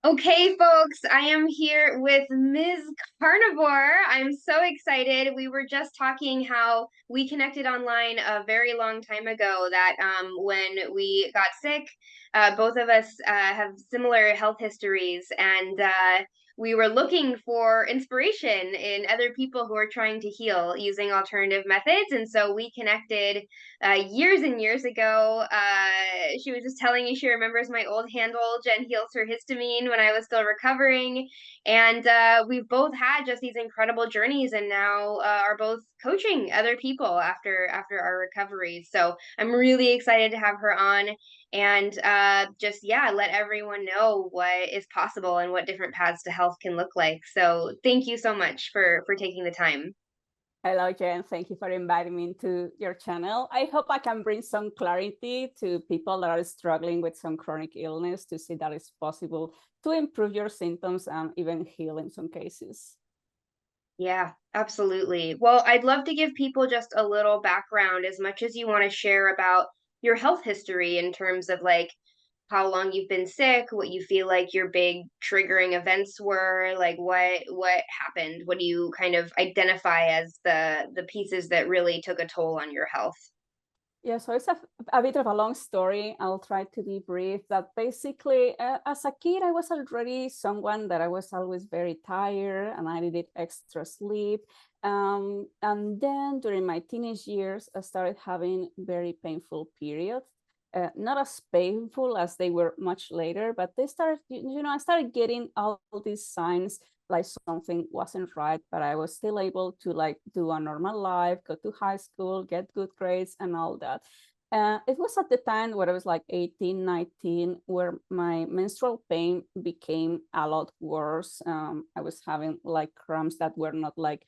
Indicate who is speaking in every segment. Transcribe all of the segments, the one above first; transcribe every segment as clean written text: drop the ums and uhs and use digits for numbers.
Speaker 1: Okay, folks, I am here with Ms. Carnivore. I'm so excited. We were just talking how we connected online a very long time ago that when we got sick, both of us have similar health histories, and we were looking for inspiration in other people who are trying to heal using alternative methods. And so we connected years and years ago. She was just telling me she remembers my old handle, Jen heals her histamine, when I was still recovering. And we've both had just these incredible journeys and now are both coaching other people after our recovery. So I'm really excited to have her on and just, yeah, let everyone know what is possible and what different paths to health can look like. So thank you so much for taking the time.
Speaker 2: Hello, Jen. Thank you for inviting me into your channel. I hope I can bring some clarity to people that are struggling with some chronic illness to see that it's possible to improve your symptoms and even heal in some cases.
Speaker 1: Yeah, absolutely. Well, I'd love to give people just a little background as much as you want to share about your health history in terms of like how long you've been sick, what you feel like your big triggering events were, like what happened, what do you kind of identify as the pieces that really took a toll on your health?
Speaker 2: Yeah, so it's a bit of a long story. I'll try to be brief. That basically, as a kid, I was already someone that I was always very tired and I needed extra sleep. And then during my teenage years, I started having very painful periods. Not as painful as they were much later, but they started, I started getting all these signs like something wasn't right, but I was still able to like do a normal life, go to high school, get good grades and all that. It was at the time where I was like 18, 19, where my menstrual pain became a lot worse. I was having like cramps that were not like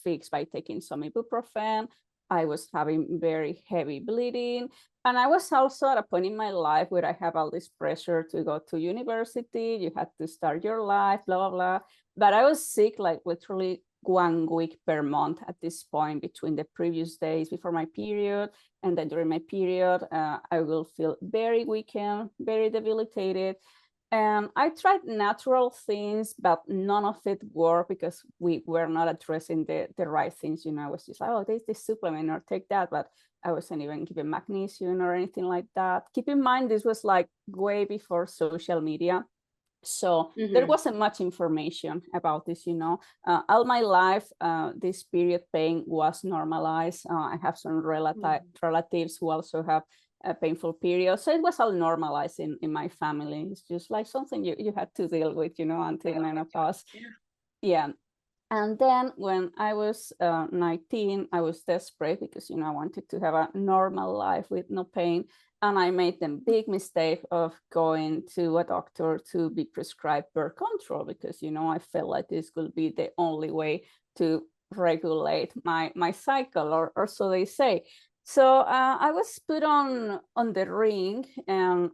Speaker 2: fixed by taking some ibuprofen. I was having very heavy bleeding. And I was also at a point in my life where I have all this pressure to go to university. You had to start your life, blah, blah, blah. But I was sick like literally 1 week per month at this point between the previous days before my period. And then during my period, I will feel very weakened, very debilitated. And I tried natural things, but none of it worked because we were not addressing the right things. I was just like, oh, there's this supplement or take that, but I wasn't even given magnesium or anything like that. Keep in mind, this was like way before social media. So there
Speaker 1: Mm-hmm.
Speaker 2: wasn't much information about this, all my life, this period pain was normalized. I have some relatives who also have a painful period. So it was all normalized in my family. It's just like something you had to deal with, until menopause. Yeah. And then when I was 19, I was desperate because, I wanted to have a normal life with no pain. And I made the big mistake of going to a doctor to be prescribed birth control because, I felt like this could be the only way to regulate my cycle, or so they say. So I was put on the ring and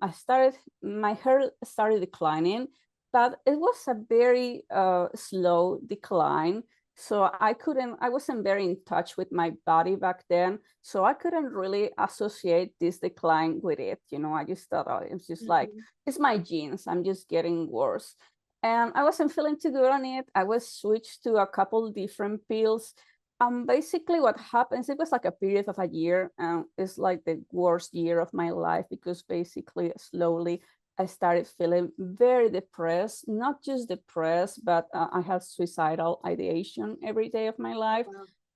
Speaker 2: my hair started declining, but it was a very slow decline. So I wasn't very in touch with my body back then. So I couldn't really associate this decline with it. I just thought, oh, it's just like,
Speaker 1: Mm-hmm.
Speaker 2: it's my genes. I'm just getting worse. And I wasn't feeling too good on it. I was switched to a couple different pills. Basically what happens, it was like a period of a year. It's like the worst year of my life because basically slowly I started feeling very depressed, not just depressed, but I had suicidal ideation every day of my life.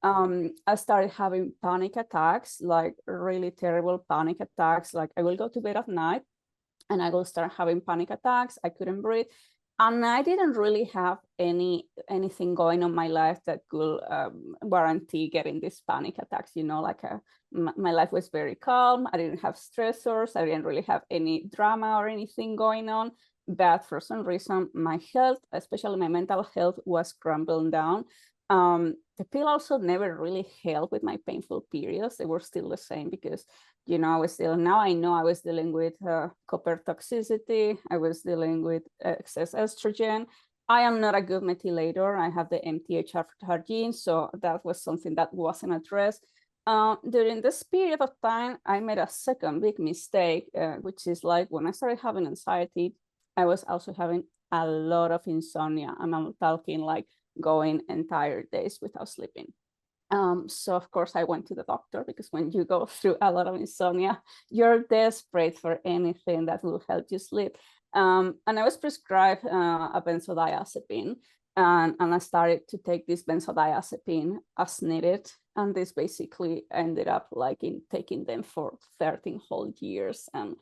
Speaker 1: Wow.
Speaker 2: I started having panic attacks, like really terrible panic attacks. Like I will go to bed at night and I will start having panic attacks. I couldn't breathe. And I didn't really have anything going on my life that could guarantee getting these panic attacks. My life was very calm. I didn't have stressors. I didn't really have any drama or anything going on. But for some reason, my health, especially my mental health, was crumbling down. The pill also never really helped with my painful periods. They were still the same because I was still, now I know I was dealing with copper toxicity. I was dealing with excess estrogen. I am not a good methylator. I have the MTHFR gene, so that was something that wasn't addressed. During this period of time, I made a second big mistake, which is like when I started having anxiety, I was also having a lot of insomnia, and I'm talking like going entire days without sleeping. So of course I went to the doctor, because when you go through a lot of insomnia, you're desperate for anything that will help you sleep. And I was prescribed a benzodiazepine, and I started to take this benzodiazepine as needed. And this basically ended up like in taking them for 13 whole years and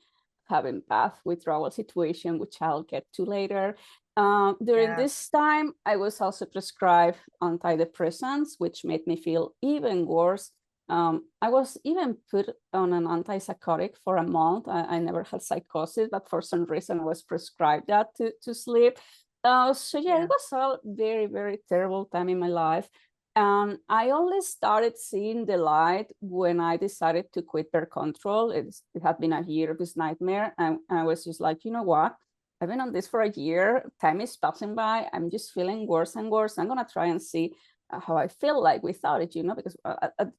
Speaker 2: having bad withdrawal situation, which I'll get to later. During this time, I was also prescribed antidepressants, which made me feel even worse. I was even put on an antipsychotic for a month. I never had psychosis, but for some reason I was prescribed that to sleep. So yeah, it was a very, very terrible time in my life. I only started seeing the light when I decided to quit birth control. It had been a year of this nightmare, and I was just like, you know what? I've been on this for a year. Time is passing by. I'm just feeling worse and worse. I'm gonna try and see how I feel like without it, because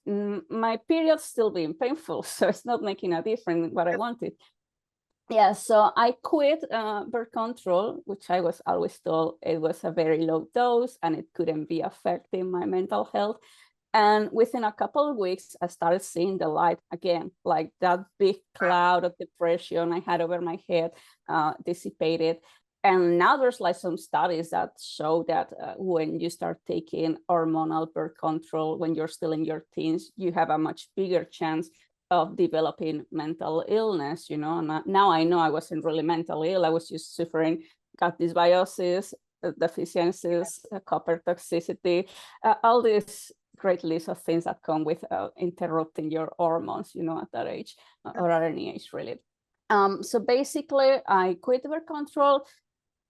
Speaker 2: my period's still being painful, so it's not making a difference what I wanted. Yeah, so I quit birth control, which I was always told it was a very low dose and it couldn't be affecting my mental health. And within a couple of weeks, I started seeing the light again, like that big cloud of depression I had over my head dissipated. And now there's like some studies that show that when you start taking hormonal birth control, when you're still in your teens, you have a much bigger chance of developing mental illness, And now I know I wasn't really mentally ill. I was just suffering gut dysbiosis, deficiencies, copper toxicity, all these great list of things that come with interrupting your hormones, at that age or at any age, really. So basically, I quit birth control.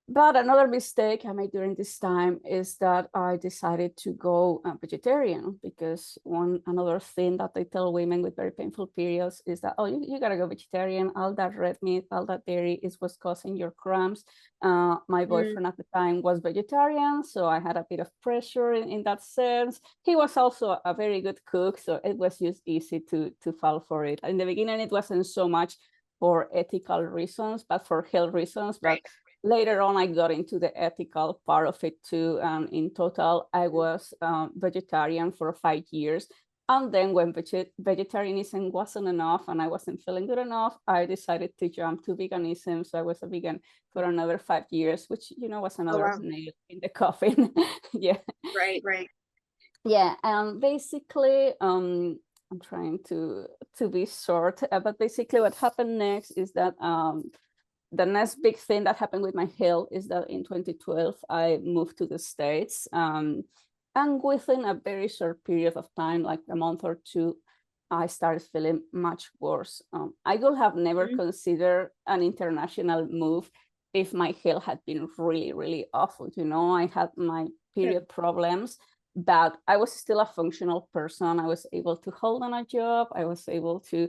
Speaker 2: But another mistake I made during this time is that I decided to go vegetarian, because another thing that they tell women with very painful periods is that, oh, you gotta go vegetarian. All that red meat, all that dairy is what's causing your cramps. My boyfriend at the time was vegetarian, so I had a bit of pressure in that sense. He was also a very good cook, so it was just easy to fall for it. In the beginning, it wasn't so much for ethical reasons, but for health reasons. But later on, I got into the ethical part of it too. And in total, I was vegetarian for 5 years. And then when vegetarianism wasn't enough and I wasn't feeling good enough, I decided to jump to veganism. So I was a vegan for another 5 years, which, was another nail in the coffin. Yeah.
Speaker 1: Right.
Speaker 2: Yeah. And basically, I'm trying to be short, but basically what happened next is that the next big thing that happened with my health is that in 2012, I moved to the States. And within a very short period of time, like a month or two, I started feeling much worse. I would have never considered an international move if my health had been really, really awful. I had my period problems, but I was still a functional person. I was able to hold on a job. I was able to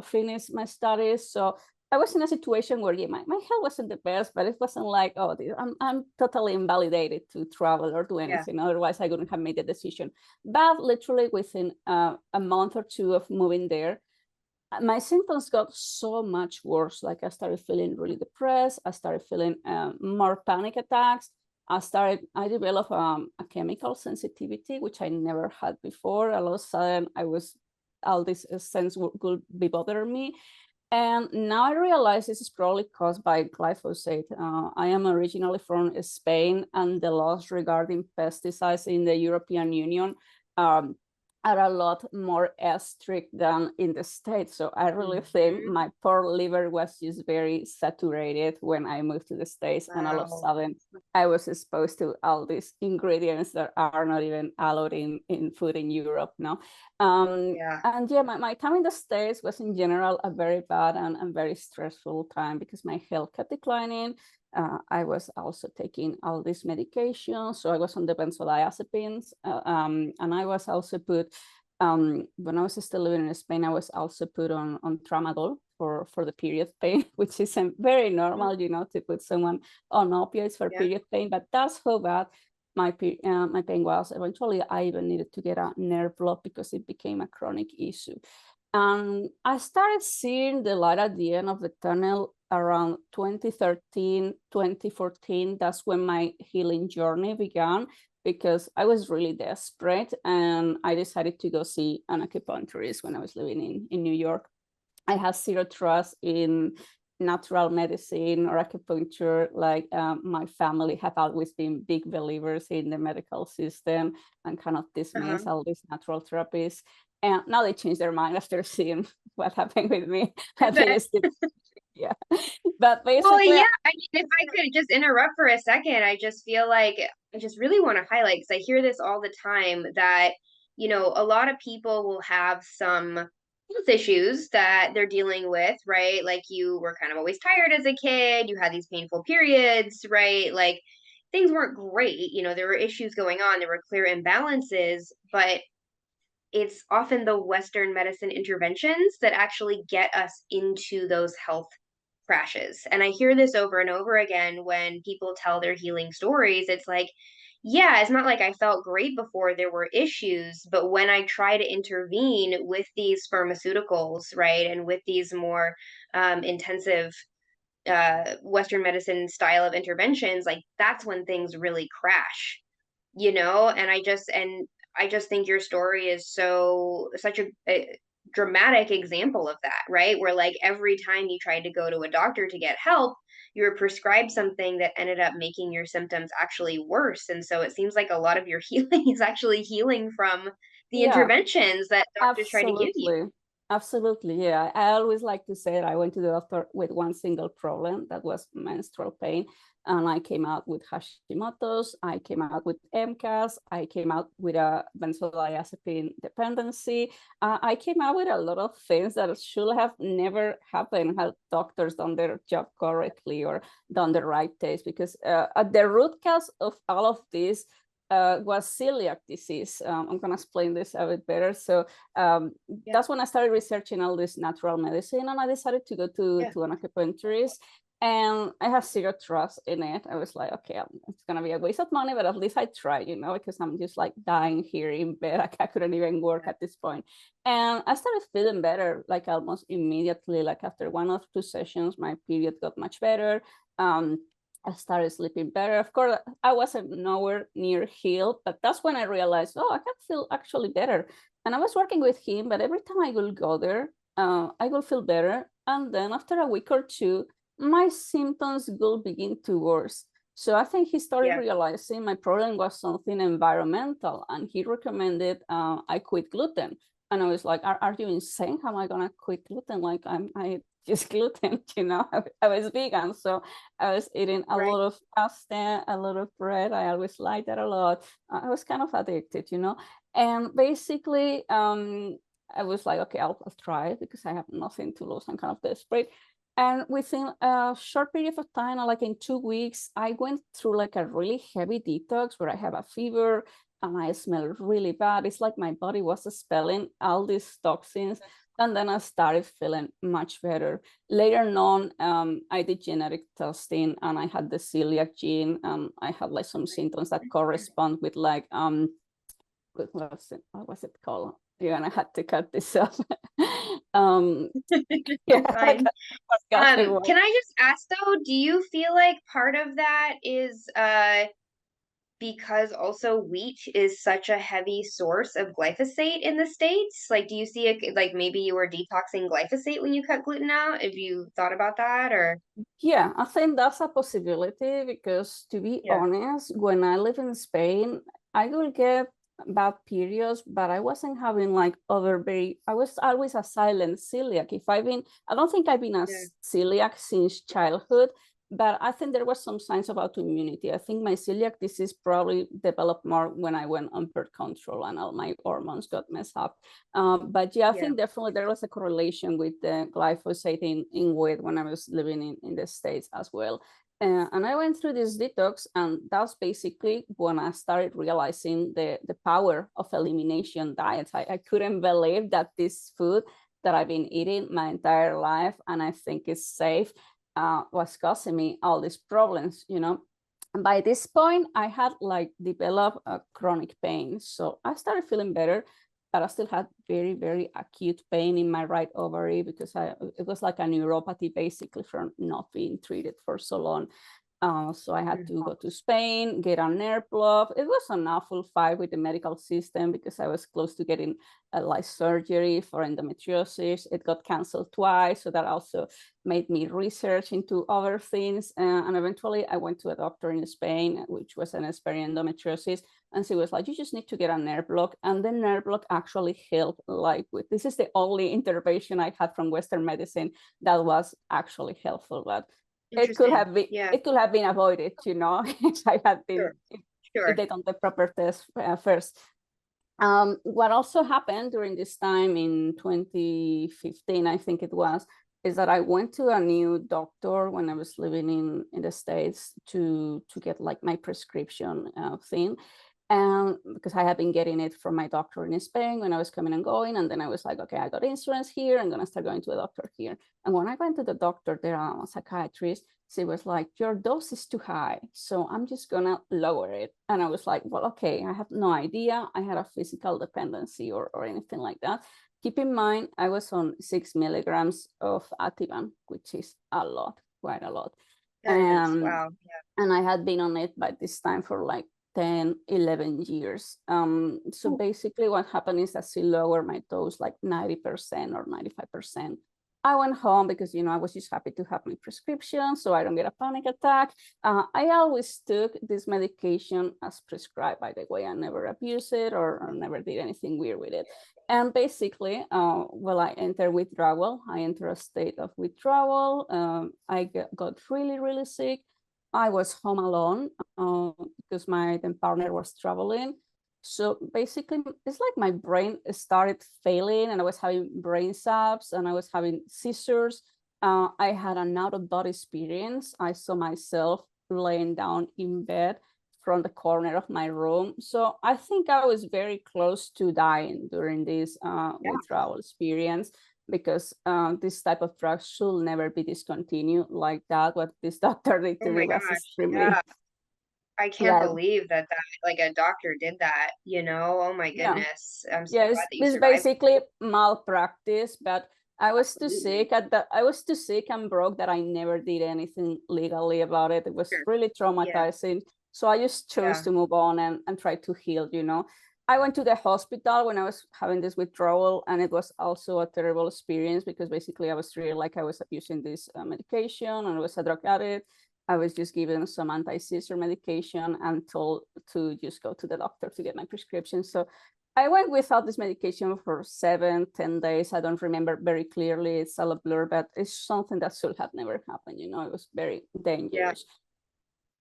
Speaker 2: finish my studies. So I was in a situation where my health wasn't the best, but it wasn't like, oh, I'm totally invalidated to travel or do anything. Otherwise, I wouldn't have made the decision. But literally within a month or two of moving there, my symptoms got so much worse. Like I started feeling really depressed. I started feeling more panic attacks. I developed a chemical sensitivity, which I never had before. All of a sudden, all this sense would be bothering me. And now I realize this is probably caused by glyphosate. I am originally from Spain, and the laws regarding pesticides in the European Union are a lot more strict than in the States. So I really think my poor liver was just very saturated when I moved to the States. And all of a sudden, I was exposed to all these ingredients that are not even allowed in food in Europe now. And my time in the States was in general a very bad and very stressful time, because my health kept declining. I was also taking all these medications. So I was on the benzodiazepines, and I was also put, when I was still living in Spain, I was also put on tramadol for the period pain, which is very normal, to put someone on opioids for period pain. But that's how bad my pain was. Eventually, I even needed to get a nerve block because it became a chronic issue. And I started seeing the light at the end of the tunnel around 2013, 2014. That's when my healing journey began, because I was really desperate and I decided to go see an acupuncturist when I was living in New York. I have zero trust in natural medicine or acupuncture. Like my family have always been big believers in the medical system and kind of dismiss all these natural therapies. And now they changed their mind after seeing what happened with me.
Speaker 1: I
Speaker 2: They
Speaker 1: bet.
Speaker 2: still, yeah. But
Speaker 1: Well,
Speaker 2: basically,
Speaker 1: yeah, I mean, if I could just interrupt for a second, I just feel like I just really want to highlight, because I hear this all the time, that, a lot of people will have some health issues that they're dealing with, right? Like you were kind of always tired as a kid, you had these painful periods, right? Like things weren't great, there were issues going on, there were clear imbalances, but it's often the Western medicine interventions that actually get us into those health crashes. And I hear this over and over again when people tell their healing stories. It's like, yeah, it's not like I felt great before there were issues, but when I try to intervene with these pharmaceuticals, right, and with these more intensive Western medicine style of interventions, like that's when things really crash, and I just think your story is such a dramatic example of that, right? Where like every time you tried to go to a doctor to get help, you were prescribed something that ended up making your symptoms actually worse. And so it seems like a lot of your healing is actually healing from the
Speaker 2: yeah,
Speaker 1: interventions that doctors try to give you.
Speaker 2: absolutely. Absolutely. Yeah. I always like to say that I went to the doctor with one single problem, that was menstrual pain. And I came out with Hashimoto's, I came out with MCAS, I came out with a benzodiazepine dependency. I came out with a lot of things that should have never happened had doctors done their job correctly or done the right test, because at the root cause of all of this was celiac disease. I'm going to explain this a bit better. So
Speaker 1: Yeah.
Speaker 2: that's when I started researching all this natural medicine, and I decided to go to an acupuncturist. And I have zero trust in it. I was like, okay, it's gonna be a waste of money, but at least I tried, because I'm just like dying here in bed. I couldn't even work at this point. And I started feeling better, like almost immediately. Like after 1 or 2 sessions, my period got much better. I started sleeping better. Of course, I wasn't nowhere near healed, but that's when I realized, oh, I can feel actually better. And I was working with him, but every time I will go there, I will feel better. And then after a week or two, my symptoms will begin to worse. So I think he started realizing my problem was something environmental, and he recommended I quit gluten. And I was like, are you insane? How am I gonna quit gluten? Like I just gluten, I was vegan. So I was eating a lot of pasta, a lot of bread. I always liked that a lot. I was kind of addicted, And basically, I was like, okay, I'll try it because I have nothing to lose. I'm kind of desperate. And within a short period of time, like in 2 weeks, I went through like a really heavy detox where I have a fever and I smell really bad. It's like my body was expelling all these toxins. And then I started feeling much better. Later on, I did genetic testing and I had the celiac gene. I had like some symptoms that correspond with like, what was it called? Yeah, and I had to cut this off. Yeah,
Speaker 1: Fine.
Speaker 2: can
Speaker 1: Can I just ask though, do you feel like part of that is because also wheat is such a heavy source of glyphosate in the States? Like, do you see it like maybe you were detoxing glyphosate when you cut gluten out? Have you thought about that or?
Speaker 2: Yeah, I think that's a possibility because, to be
Speaker 1: Yeah.
Speaker 2: honest, when I live in Spain, I will get bad periods, but I wasn't having like I was always a silent celiac. I don't think I've been a celiac since childhood, but I think there was some signs of autoimmunity. I think my celiac disease probably developed more when I went on birth control and all my hormones got messed up. But yeah, I think definitely there was a correlation with the glyphosate in wheat when I was living in the States as well. And I went through this detox, and that's basically when I started realizing the power of elimination diets. I couldn't believe that this food that I've been eating my entire life, and I think is safe, was causing me all these problems, And by this point, I had like developed a chronic pain. So I started feeling better. but I still had very, very acute pain in my right ovary because it was like a neuropathy basically from not being treated for so long. So I had to go to Spain, get a nerve block. It was an awful fight with the medical system because I was close to getting like surgery for endometriosis. It got canceled twice, so that also made me research into other things. And eventually I went to a doctor in Spain, which was an expert in endometriosis, and she was like, you just need to get a nerve block. And the nerve block actually helped. Like, this is the only intervention I had from Western medicine that was actually helpful. But it could have been, it could have been avoided, you know, if I had been, if they done the proper test first. What also happened during this time in 2015, I think it was, is that I went to a new doctor when I was living in the States to get like my prescription thing. And because I had been getting it from my doctor in Spain when I was coming and going. And then I was like, okay, I got insurance here. I'm going to start going to a doctor here. And when I went to the doctor, there, a psychiatrist, she was like, your dose is too high, so I'm just going to lower it. And I was like, well, okay, I have no idea I had a physical dependency or anything like that. Keep in mind, I was on 6 milligrams of Ativan, which is a lot, quite a lot.
Speaker 1: Wow.
Speaker 2: And I had been on it by this time for like 10, 11 years. So basically what happened is that she lowered my dose like 90% or 95%. I went home because, you know, I was just happy to have my prescription so I don't get a panic attack. I always took this medication as prescribed, by the way. I never abused it or never did anything weird with it. And basically, well, I entered withdrawal. I entered a state of withdrawal. I got really, really sick. I was home alone because my then partner was traveling. So basically, it's like my brain started failing and I was having brain zaps and I was having seizures. I had an out-of-body experience. I saw myself laying down in bed from the corner of my room. So I think I was very close to dying during this withdrawal experience, because this type of drugs should never be discontinued like that. What this doctor did to me was extremely...
Speaker 1: I can't believe that like a doctor did that, you know? Oh my goodness. I'm so glad that you
Speaker 2: it's
Speaker 1: survived.
Speaker 2: basically malpractice, but I was too sick I was too sick and broke that I never did anything legally about it. It was really traumatizing. So I just chose to move on and try to heal, you know. I went to the hospital when I was having this withdrawal, and it was also a terrible experience because basically I was treated like I was abusing this medication and I was a drug addict. I was just given some anti-seizure medication and told to just go to the doctor to get my prescription. So I went without this medication for 7-10 days. I don't remember very clearly. It's all a blur, but it's something that should have never happened. You know, it was very dangerous.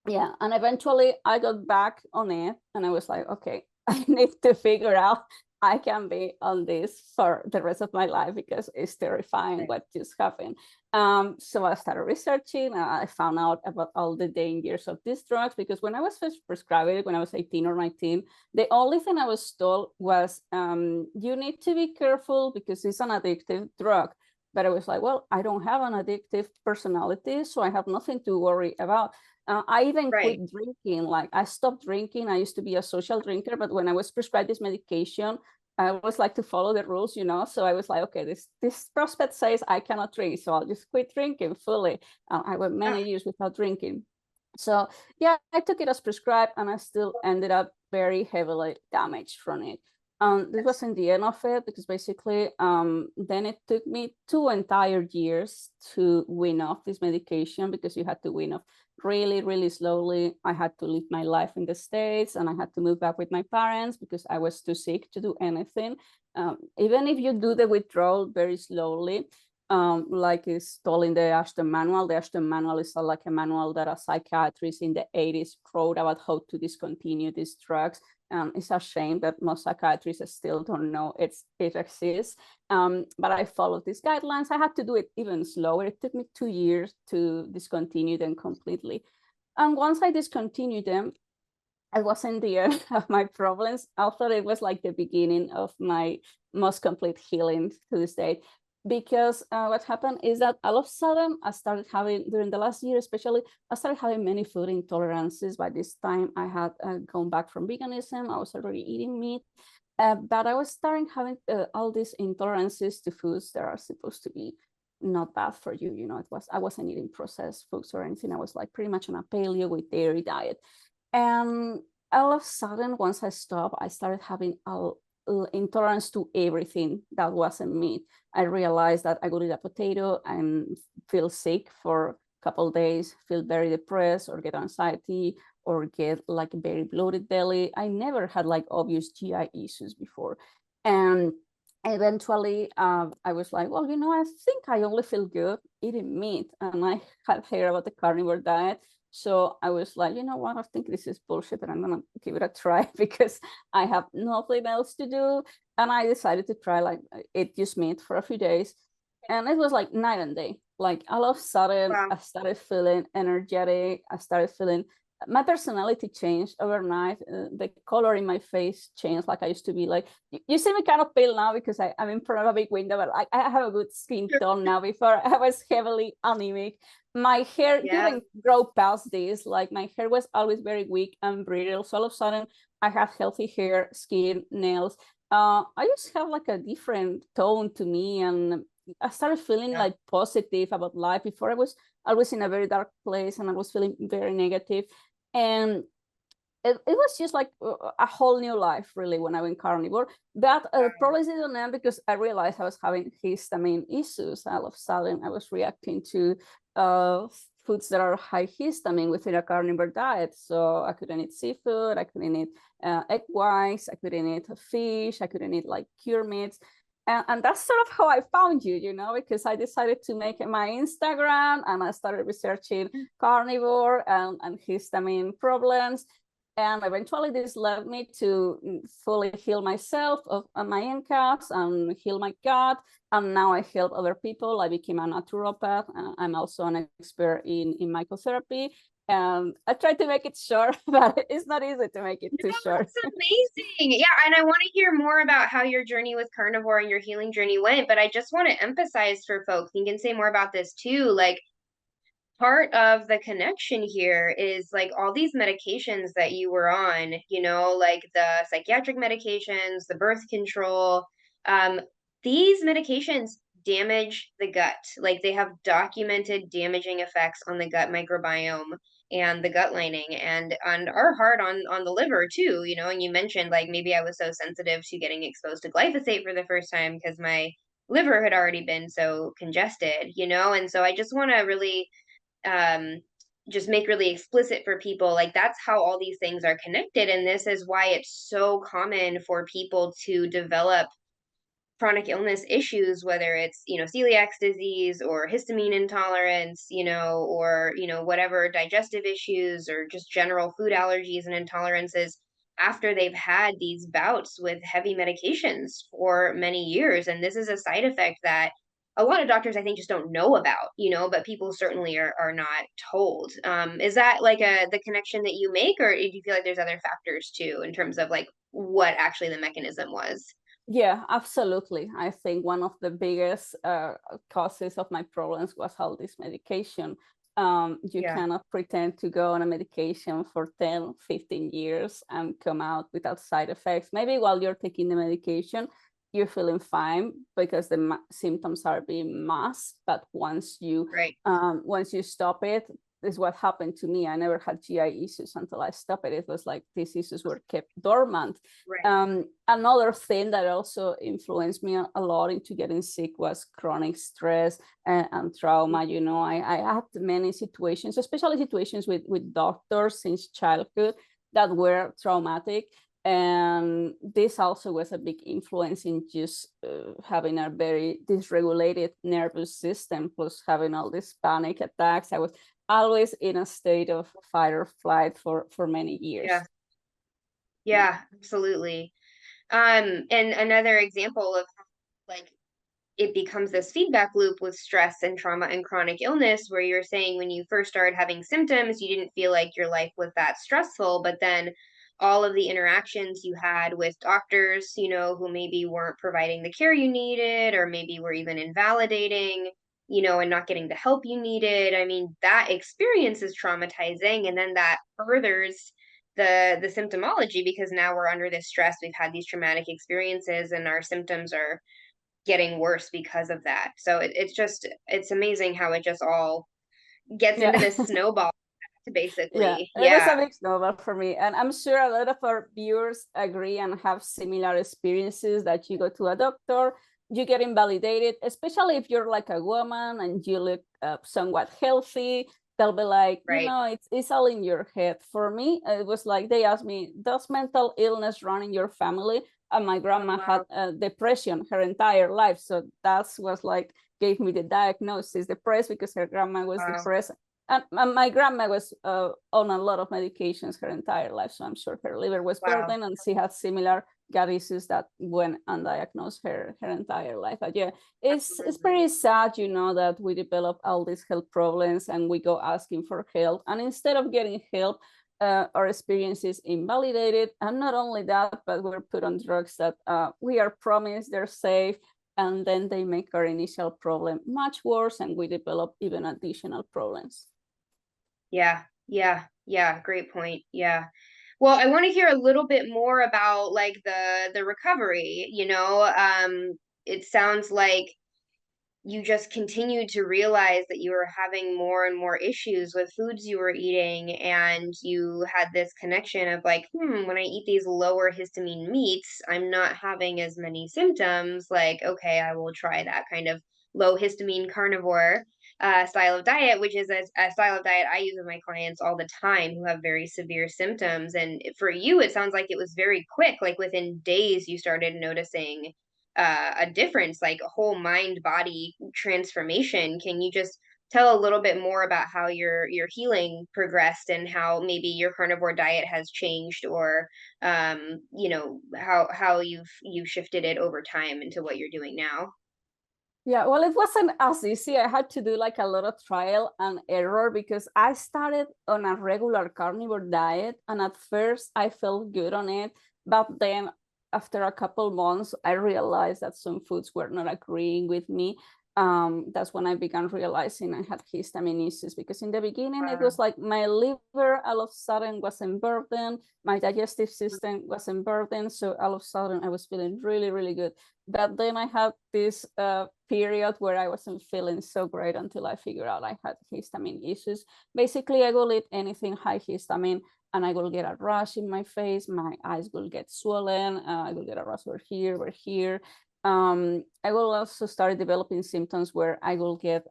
Speaker 2: Yeah. And eventually I got back on it and I was like, okay, I need to figure out I can be on this for the rest of my life because it's terrifying what just happened. So I started researching and I found out about all the dangers of these drugs, because when I was first prescribed it, when I was 18 or 19, the only thing I was told was, you need to be careful because it's an addictive drug. But I was like, well, I don't have an addictive personality, so I have nothing to worry about. I even quit drinking. Like, I stopped drinking. I used to be a social drinker, but when I was prescribed this medication, I always like to follow the rules, you know. So I was like, okay, this prospect says I cannot drink, so I'll just quit drinking fully. I went many years without drinking. So yeah, I took it as prescribed, and I still ended up very heavily damaged from it. This wasn't the end of it, because basically then it took me 2 entire years to wean off this medication, because you had to wean off really, really slowly. I had to live my life in the States and I had to move back with my parents because I was too sick to do anything. Even if you do the withdrawal very slowly, like it's told in the Ashton Manual. The Ashton Manual is like a manual that a psychiatrist in the 80s wrote about how to discontinue these drugs. It's a shame that most psychiatrists still don't know it exists. But I followed these guidelines. I had to do it even slower. It took me 2 years to discontinue them completely. And once I discontinued them, it wasn't the end of my problems. I thought it was like the beginning of my most complete healing to this day. because what happened is that all of a sudden I started having, during the last year especially, I started having many food intolerances. By this time I had gone back from veganism. I was already eating meat, but I was starting having all these intolerances to foods that are supposed to be not bad for you. You know, I wasn't eating processed foods or anything. I was like pretty much on a paleo with dairy diet. And all of a sudden, once I stopped, I started having intolerance to everything that wasn't meat. I realized that I could eat a potato and feel sick for a couple of days, feel very depressed, or get anxiety, or get like a very bloated belly. I never had like obvious GI issues before. And eventually I was like, well, you know, I think I only feel good eating meat. And I had heard about the carnivore diet. So I was like, you know what, I think this is bullshit, and I'm gonna give it a try because I have nothing else to do. And I decided to try like eat just meat for a few days. And it was like night and day. Like all of a sudden,
Speaker 1: Wow.
Speaker 2: I started feeling energetic. I started feeling my personality changed overnight. The color in my face changed. Like I used to be like, you see me kind of pale now because I'm in front of a big window, but I have a good skin tone now. Before I was heavily anemic. My hair
Speaker 1: Yeah.
Speaker 2: didn't grow past this. Like my hair was always very weak and brittle. So all of a sudden I have healthy hair, skin, nails. I just have like a different tone to me, and I started feeling like positive about life. Before I was in a very dark place and I was feeling very negative. And it was just like a whole new life really when I went carnivore. That probably didn't end because I realized I was having histamine issues. All of a sudden I was reacting to foods that are high histamine within a carnivore diet. So I couldn't eat seafood, I couldn't eat egg whites, I couldn't eat fish, I couldn't eat like cured meats. And that's sort of how I found you, you know, because I decided to make my Instagram and I started researching carnivore and histamine problems. And eventually this led me to fully heal myself of my MCAS and heal my gut. And now I help other people. I became a naturopath. I'm also an expert in mycotherapy. And I try to make it short, but it's not easy to make it too short.
Speaker 1: That's amazing. Yeah, and I want to hear more about how your journey with carnivore and your healing journey went, but I just want to emphasize for folks, you can say more about this too, like part of the connection here is like all these medications that you were on, you know, like the psychiatric medications, the birth control, um, these medications damage the gut. Like they have documented damaging effects on the gut microbiome and the gut lining and are hard on the liver too, you know. And you mentioned like maybe I was so sensitive to getting exposed to glyphosate for the first time because my liver had already been so congested, you know. And so I just want to really um, just make really explicit for people like that's how all these things are connected, and this is why it's so common for people to develop chronic illness issues, whether it's, you know, celiac disease or histamine intolerance, you know, or, you know, whatever digestive issues or just general food allergies and intolerances after they've had these bouts with heavy medications for many years. And this is a side effect that a lot of doctors I think just don't know about, you know, but people certainly are not told. Is that like the connection that you make, or do you feel like there's other factors too in terms of like what actually the mechanism was?
Speaker 2: Yeah, absolutely. I think one of the biggest causes of my problems was all this medication. You
Speaker 1: Yeah.
Speaker 2: cannot pretend to go on a medication for 10, 15 years and come out without side effects. Maybe while you're taking the medication, you're feeling fine because the symptoms are being masked. But
Speaker 1: Right.
Speaker 2: once you stop it, this is what happened to me. I never had GI issues until I stopped it. It was like these issues were kept dormant.
Speaker 1: Right.
Speaker 2: Another thing that also influenced me a lot into getting sick was chronic stress and trauma. You know, I had many situations, especially situations with doctors since childhood that were traumatic. And this also was a big influence in just having a very dysregulated nervous system, plus having all these panic attacks. I was always in a state of fight or flight for many years.
Speaker 1: Yeah. Yeah, absolutely. And another example of like it becomes this feedback loop with stress and trauma and chronic illness, where you're saying when you first started having symptoms, you didn't feel like your life was that stressful, but then all of the interactions you had with doctors, you know, who maybe weren't providing the care you needed, or maybe were even invalidating, you know, and not getting the help you needed. I mean, that experience is traumatizing, and then that furthers the symptomology, because now we're under this stress. We've had these traumatic experiences and our symptoms are getting worse because of that. So it's amazing how it just all gets
Speaker 2: Yeah.
Speaker 1: into this snowball,
Speaker 2: Yeah,
Speaker 1: basically.
Speaker 2: it was
Speaker 1: Yeah,
Speaker 2: a big snowball for me. And I'm sure a lot of our viewers agree and have similar experiences, that you go to a doctor, you get invalidated, especially if you're like a woman and you look somewhat healthy. They'll be like, you
Speaker 1: right.
Speaker 2: know, it's all in your head. For me, it was like they asked me, does mental illness run in your family? And my
Speaker 1: Oh,
Speaker 2: grandma had
Speaker 1: wow.
Speaker 2: depression her entire life. So that was like, gave me the diagnosis, depressed, because her grandma was
Speaker 1: Wow.
Speaker 2: depressed. And my grandma was on a lot of medications her entire life, so I'm sure her liver was
Speaker 1: Wow.
Speaker 2: burdened, and she had similar gut issues that went undiagnosed her entire life. But yeah, it's
Speaker 1: Absolutely.
Speaker 2: pretty sad, you know, that we develop all these health problems and we go asking for help, and instead of getting help, our experience is invalidated. And not only that, but we're put on drugs that we are promised they're safe, and then they make our initial problem much worse, and we develop even additional problems.
Speaker 1: Yeah. Yeah. Yeah. Great point. Yeah. Well, I want to hear a little bit more about like the recovery, you know. It sounds like you just continued to realize that you were having more and more issues with foods you were eating, and you had this connection of like, when I eat these lower histamine meats, I'm not having as many symptoms. Like, okay, I will try that kind of low histamine carnivore style of diet, which is a style of diet I use with my clients all the time who have very severe symptoms. And for you, it sounds like it was very quick, like within days you started noticing a difference, like a whole mind body transformation. Can you just tell a little bit more about how your healing progressed, and how maybe your carnivore diet has changed, or you know, how you've shifted it over time into what you're doing now?
Speaker 2: Yeah, well, it wasn't as easy. I had to do like a lot of trial and error, because I started on a regular carnivore diet, and at first I felt good on it. But then after a couple months, I realized that some foods were not agreeing with me. That's when I began realizing I had histamine issues, because in the beginning it
Speaker 1: Uh,
Speaker 2: was like my liver all of a sudden wasn't burdened, my digestive system wasn't burdened. So all of a sudden I was feeling really, really good. But then I had this period where I wasn't feeling so great until I figured out I had histamine issues. Basically, I will eat anything high histamine and I will get a rash in my face. My eyes will get swollen. I will get a rash over here, over here. I will also start developing symptoms where I will get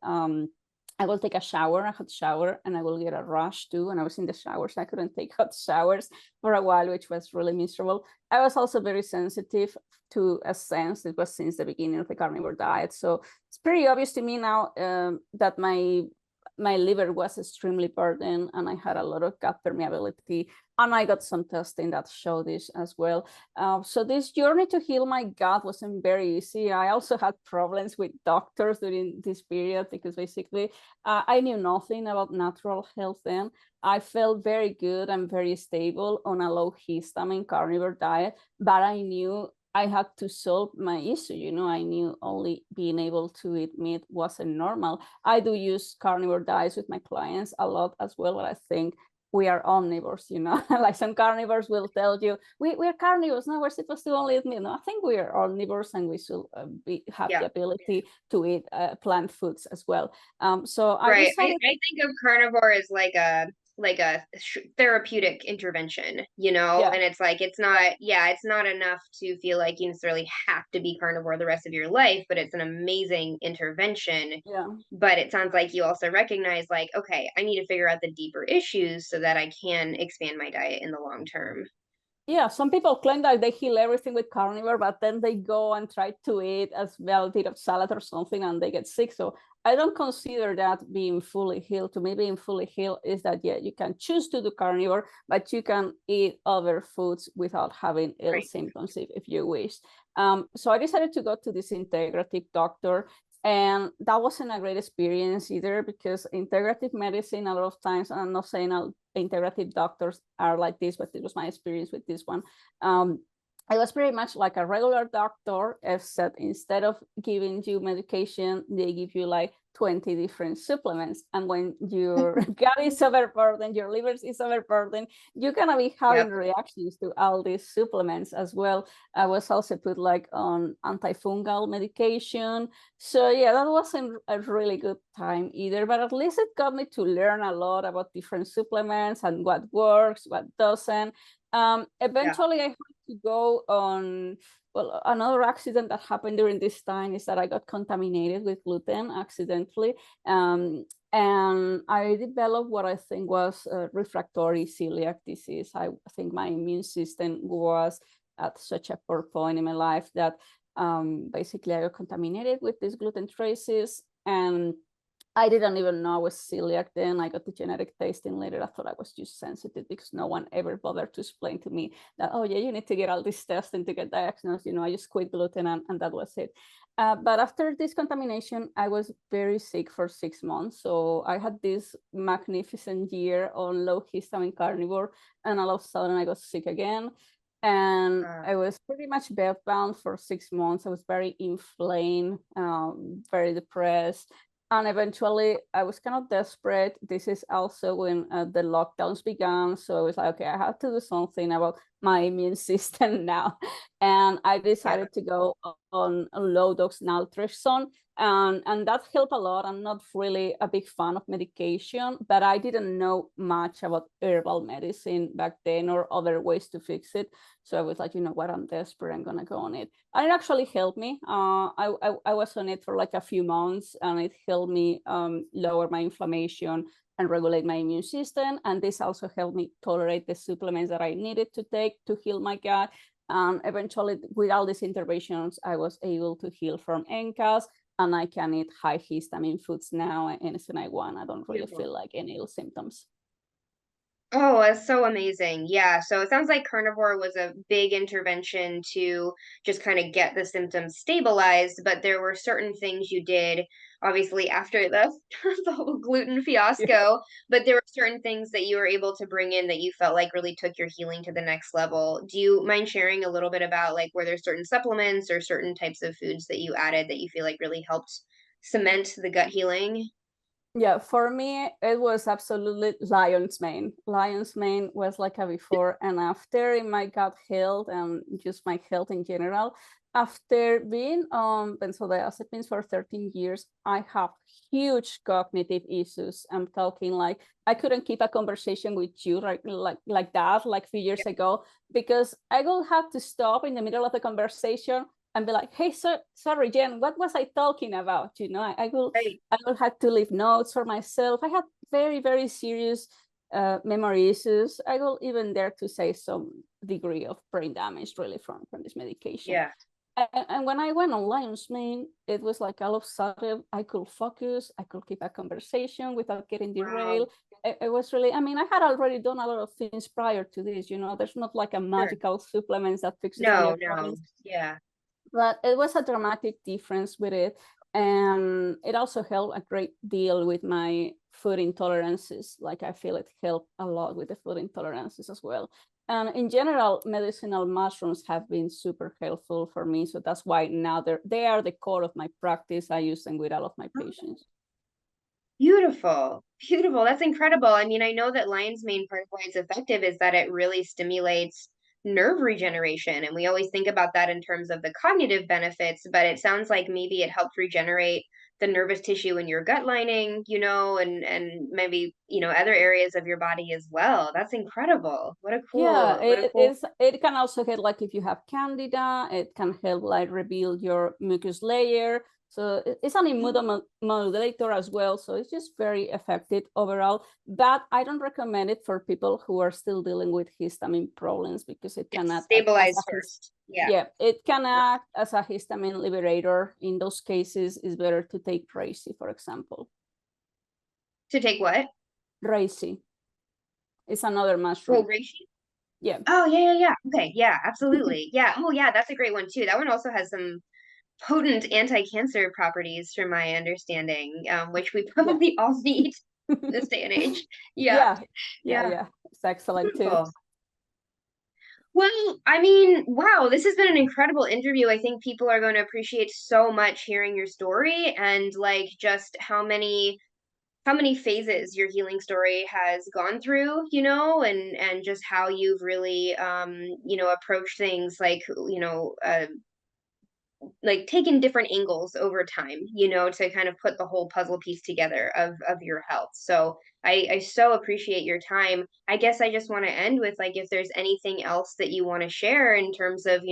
Speaker 2: I will take a shower, a hot shower, and I will get a rash too. And I was in the shower, so I couldn't take hot showers for a while, which was really miserable. I was also very sensitive to a sense. It was since the beginning of the carnivore diet. So it's pretty obvious to me now that my liver was extremely burdened, and I had a lot of gut permeability, and I got some testing that showed this as well. So this journey to heal my gut wasn't very easy. I also had problems with doctors during this period, because basically I knew nothing about natural health then. I felt very good and very stable on a low histamine carnivore diet, but I knew I had to solve my issue. You know, I knew only being able to eat meat wasn't normal. I do use carnivore diets with my clients a lot as well, but I think we are omnivores, you know. Like some carnivores will tell you, we're carnivores, no, we're supposed to only eat meat. No, I think we are omnivores, and we should have the
Speaker 1: yeah.
Speaker 2: ability to eat plant foods as well. So I
Speaker 1: Right. I
Speaker 2: decided,
Speaker 1: think of carnivore as like a therapeutic intervention, you know,
Speaker 2: yeah,
Speaker 1: and it's like it's not enough to feel like you necessarily have to be carnivore the rest of your life, but it's an amazing intervention.
Speaker 2: yeah.
Speaker 1: But it sounds like you also recognize like, okay, I need to figure out the deeper issues so that I can expand my diet in the long term.
Speaker 2: Yeah, some people claim that they heal everything with carnivore, but then they go and try to eat as well a bit of salad or something and they get sick. So I don't consider that being fully healed. To me, being fully healed is that, yeah, you can choose to do carnivore, but you can eat other foods without having ill
Speaker 1: Right.
Speaker 2: symptoms if you wish. So I decided to go to this integrative doctor. And that wasn't a great experience either, because integrative medicine, a lot of times, and I'm not saying all integrative doctors are like this, but it was my experience with this one. It was pretty much like a regular doctor, except instead of giving you medication, they give you like 20 different supplements. And when your gut is overburdened, your liver is overburdened, you're gonna be having reactions to all these supplements as well. I was also put like on antifungal medication. So yeah, that wasn't a really good time either, but at least it got me to learn a lot about different supplements and what works, what doesn't. Eventually I had to go on, well, another accident that happened during this time is that I got contaminated with gluten accidentally. And I developed what I think was refractory celiac disease. I think my immune system was at such a poor point in my life that basically I got contaminated with these gluten traces, and I didn't even know I was celiac then. I got the genetic testing later. I thought I was just sensitive because no one ever bothered to explain to me that, oh yeah, you need to get all this testing to get diagnosed. You know, I just quit gluten and that was it. But after this contamination, I was very sick for 6 months. So I had this magnificent year on low histamine carnivore, and all of a sudden I got sick again. And I was pretty much bedbound for 6 months. I was very inflamed, very depressed. And eventually I was kind of desperate. This is also when the lockdowns began. So I was like, okay, I have to do something about my immune system now. And I decided to go on a low dose naltrexone. And that helped a lot. I'm not really a big fan of medication, but I didn't know much about herbal medicine back then or other ways to fix it. So I was like, you know what, I'm desperate, I'm gonna go on it. And it actually helped me. I was on it for like a few months, and it helped me lower my inflammation and regulate my immune system. And this also helped me tolerate the supplements that I needed to take to heal my gut. And eventually, with all these interventions, I was able to heal from MCAS, and I can eat high histamine foods now. And anything I want, I don't really feel like any ill symptoms.
Speaker 1: Oh, that's so amazing. Yeah. So it sounds like carnivore was a big intervention to just kind of get the symptoms stabilized, but there were certain things you did, obviously, after the the whole gluten
Speaker 2: Yeah.
Speaker 1: fiasco, but there were certain things that you were able to bring in that you felt like really took your healing to the next level. Do you mind sharing a little bit about like were there certain supplements or certain types of foods that you added that you feel like really helped cement the gut healing?
Speaker 2: Yeah, for me, it was absolutely lion's mane. Lion's mane was like a before and after in my gut health and just my health in general. After being on benzodiazepines for 13 years, I have huge cognitive issues. I'm talking like I couldn't keep a conversation with you like that, like a few years ago, because I will have to stop in the middle of the conversation and be like, hey, sorry, Jen, what was I talking about? You know, I will have to leave notes for myself. I had very, very serious memory issues. I will even dare to say some degree of brain damage really from this medication.
Speaker 1: Yeah.
Speaker 2: And when I went on Lion's Mane, it was like all of a sudden I could focus, I could keep a conversation without getting derailed. It was really, I mean, I had already done a lot of things prior to this, you know, there's not like a magical supplements that fixes all your problems.
Speaker 1: Yeah.
Speaker 2: But it was a dramatic difference with it. And it also helped a great deal with my food intolerances. Like I feel it helped a lot with the food intolerances as well. And in general, medicinal mushrooms have been super helpful for me. So that's why now they are the core of my practice. I use them with all of my patients.
Speaker 1: Beautiful. Beautiful. That's incredible. I mean, I know that lion's mane, part of why it's effective is that it really stimulates nerve regeneration. And we always think about that in terms of the cognitive benefits, but it sounds like maybe it helped regenerate the nervous tissue in your gut lining, you know, and maybe, you know, other areas of your body as well. That's incredible.
Speaker 2: Yeah,
Speaker 1: What a cool.
Speaker 2: it can also help like if you have candida, it can help like rebuild your mucus layer. So it's an immunomodulator as well. So it's just very effective overall. But I don't recommend it for people who are still dealing with histamine problems because it can act
Speaker 1: Stabilize first. Yeah.
Speaker 2: Yeah, it can act as a histamine liberator. In those cases, it's better to take reishi, for example.
Speaker 1: To take what?
Speaker 2: Reishi. It's another
Speaker 1: Oh,
Speaker 2: mushroom.
Speaker 1: reishi?
Speaker 2: Yeah.
Speaker 1: Oh, yeah. Okay, yeah, absolutely. Yeah. Oh, yeah, that's a great one too. That one also has some potent anti-cancer properties from my understanding, which we
Speaker 2: Yeah.
Speaker 1: probably all need in this day and age. Yeah.
Speaker 2: Yeah, yeah,
Speaker 1: Yeah.
Speaker 2: yeah. It's excellent too.
Speaker 1: Beautiful. Well, I mean, wow, this has been an incredible interview. I think people are going to appreciate so much hearing your story and like just how many phases your healing story has gone through, and just how you've really approached things like taken different angles over time, to kind of put the whole puzzle piece together of your health. So I so appreciate your time. I guess I just want to end with like if there's anything else that you want to share in terms of,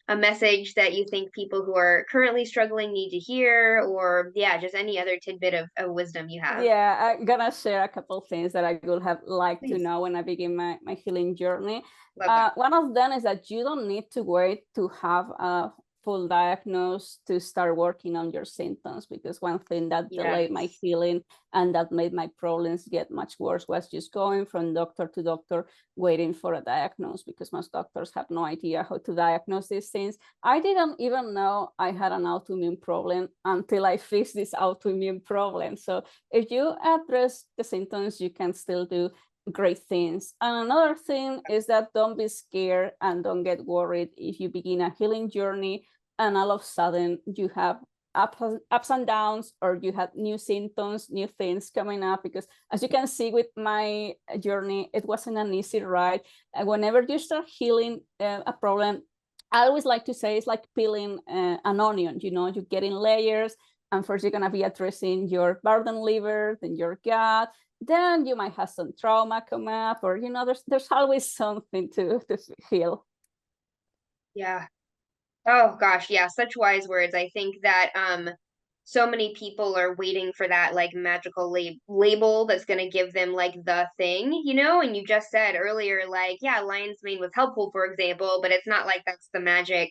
Speaker 1: a message that you think people who are currently struggling need to hear, or yeah, just any other tidbit of wisdom you have.
Speaker 2: Yeah, I'm gonna share a couple of things that I would have liked to
Speaker 1: Please.
Speaker 2: know when I begin my healing journey.
Speaker 1: Love that.
Speaker 2: One of them is that you don't need to wait to have a full diagnosis to start working on your symptoms, because one thing that delayed my
Speaker 1: Yes.
Speaker 2: healing and that made my problems get much worse was just going from doctor to doctor waiting for a diagnosis, because most doctors have no idea how to diagnose these things. I didn't even know I had an autoimmune problem until I fixed this autoimmune problem. So if you address the symptoms, you can still do great things. And another thing is that don't be scared and don't get worried if you begin a healing journey and all of a sudden you have ups and downs, or you had new symptoms, new things coming up, because as you can see with my journey, it wasn't an easy ride. And whenever you start healing a problem, I always like to say it's like peeling an onion. You get in layers, and first you're going to be addressing your burden liver, then your gut, then you might have some trauma come up, or there's always something to heal.
Speaker 1: Yeah. Oh gosh, yeah, such wise words. I think that so many people are waiting for that like magical label that's going to give them like the thing, and you just said earlier like yeah, lion's mane was helpful, for example, but it's not like that's the magic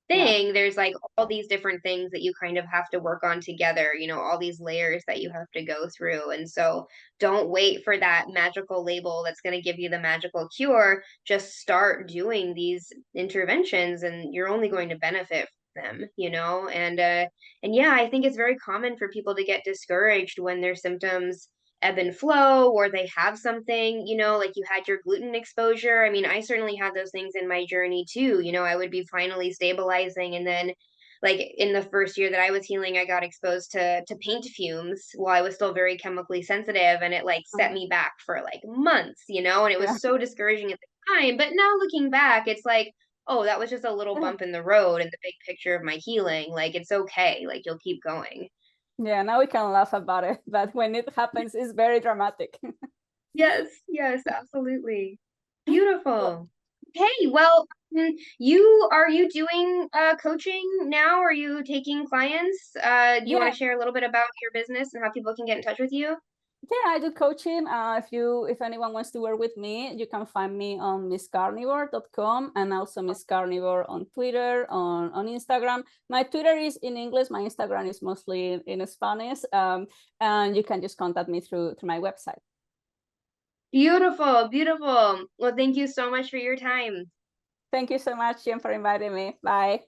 Speaker 2: Yeah.
Speaker 1: thing. There's like all these different things that you kind of have to work on together, all these layers that you have to go through. And so don't wait for that magical label that's going to give you the magical cure. Just start doing these interventions and you're only going to benefit from them, and yeah, I think it's very common for people to get discouraged when their symptoms ebb and flow, or they have something, like you had your gluten exposure. I mean, I certainly had those things in my journey too. I would be finally stabilizing, and then like in the first year that I was healing, I got exposed to paint fumes while I was still very chemically sensitive, and it like set me back for like months, and it
Speaker 2: Yeah.
Speaker 1: was so discouraging at the time. But now looking back, it's like, oh, that was just a little
Speaker 2: Yeah.
Speaker 1: bump in the road in the big picture of my healing. Like it's okay, like you'll keep going.
Speaker 2: Yeah, now we can laugh about it, but when it happens, it's very dramatic.
Speaker 1: Yes, yes, absolutely. Beautiful. Okay, well, are you doing coaching now? Are you taking clients? Do you want
Speaker 2: Yeah,
Speaker 1: to share a little bit about your business and how people can get in touch with you?
Speaker 2: yeah, I do coaching. If anyone wants to work with me, you can find me on misscarnivore.com, and also Miss Carnivore on Twitter, on Instagram. My Twitter is in English, my Instagram is mostly in Spanish. And you can just contact me through my website.
Speaker 1: Beautiful, beautiful. Well, thank you so much for your time.
Speaker 2: Thank you so much, Jen, for inviting me. Bye.